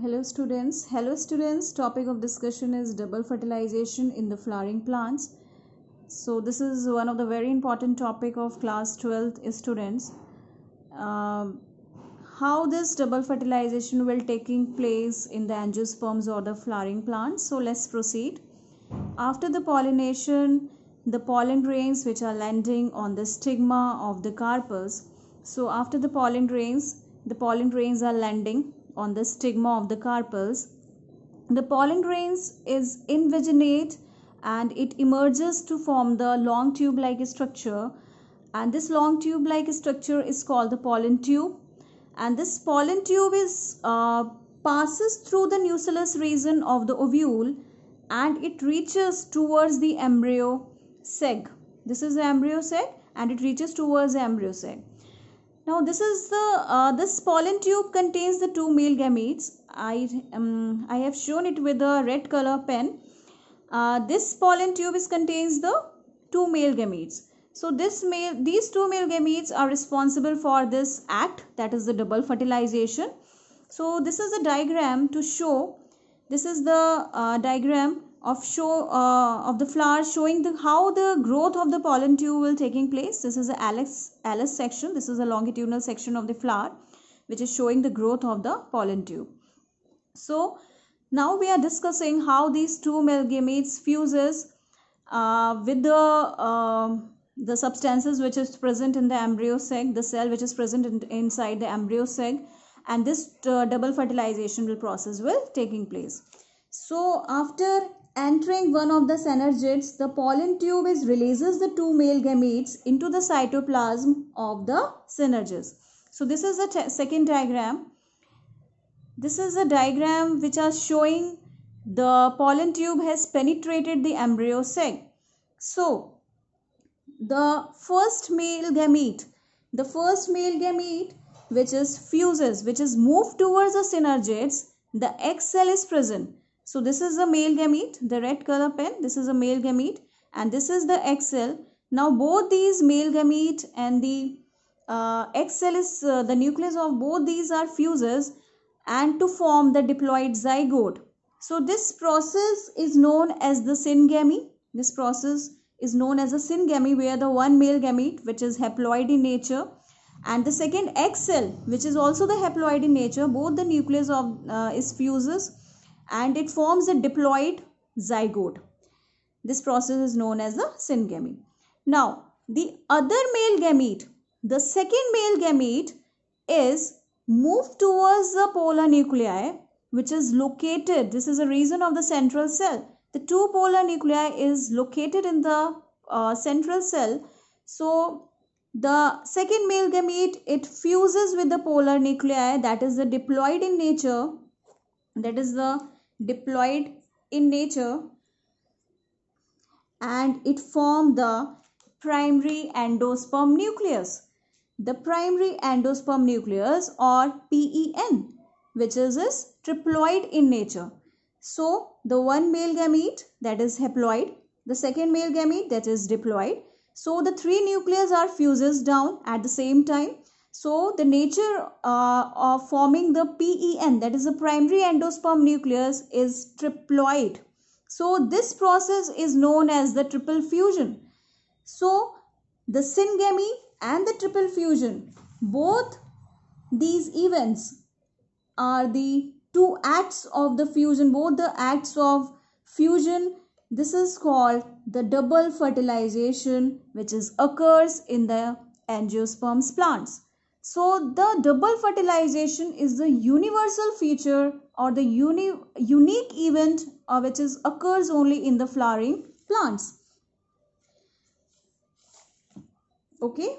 Hello students, topic of discussion is double fertilization in the flowering plants. So this is one of the very important topic of class 12th students. How this double fertilization will taking place in the angiosperms or the flowering plants. So let's proceed. After the pollination, the pollen grains which are landing on the stigma of the carpels. So after the pollen grains are landing on the stigma of the carpels. The pollen grains is invaginate and it emerges to form the long tube-like structure, and this long tube-like structure is called the pollen tube, and this pollen tube is passes through the nucellus region of the ovule and it reaches towards the embryo sac. This is the embryo sac and it reaches towards the embryo sac. Now this is the this pollen tube contains the two male gametes. I have shown it with a red color pen. This pollen tube contains the two male gametes. So these two male gametes are responsible for this act, that is the double fertilization. So this is a diagram to show. This is the diagram of the flower showing how the growth of the pollen tube will taking place. This is the Alice section. This is a longitudinal section of the flower which is showing the growth of the pollen tube. So now we are discussing how these two male gametes fuses with the substances which is present in the embryo sac, the cell which is present inside the embryo sac, and this double fertilization process will taking place. So after entering one of the synergids, the pollen tube releases the two male gametes into the cytoplasm of the synergis. So this is the second diagram. This is a diagram which is showing the pollen tube has penetrated the embryo sac. So the first male gamete which is fuses, which is moved towards the synergids, the egg cell is present. So this is the male gamete, the red color pen, this is a male gamete and this is the egg cell. Now both these male gamete and the egg cell is the nucleus of both these are fuses and to form the diploid zygote. So this process is known as the syngamy. This process is known as a syngamy, where the one male gamete which is haploid in nature and the second egg cell which is also the haploid in nature, both the nucleus of is fuses and it forms a diploid zygote. This process is known as the syngamy. Now the other male gamete, the second male gamete, is moved towards the polar nuclei which is located, this is a region of the central cell. The two polar nuclei is located in the central cell. So the second male gamete, it fuses with the polar nuclei, that is the diploid in nature, and it forms the primary endosperm nucleus. The primary endosperm nucleus or PEN, which is triploid in nature. So the one male gamete, that is haploid, the second male gamete, that is diploid. So the three nucleus are fuses down at the same time. So the nature of forming the PEN, that is the primary endosperm nucleus, is triploid. So this process is known as the triple fusion. So the syngamy and the triple fusion, both these events are the two acts of the fusion, both the acts of fusion. This is called the double fertilization which occurs in the angiosperms plants. So the double fertilization is the universal feature or the unique event which occurs only in the flowering plants. Okay.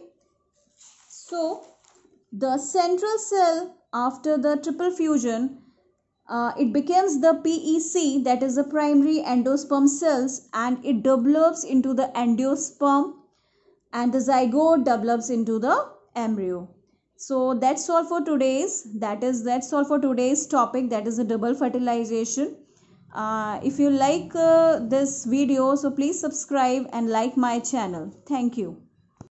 So the central cell after the triple fusion, it becomes the PEC, that is the primary endosperm cells, and it develops into the endosperm and the zygote develops into the embryo. So that's all for today's topic, that is the double fertilization. If you like this video, so please subscribe and like my channel. Thank you.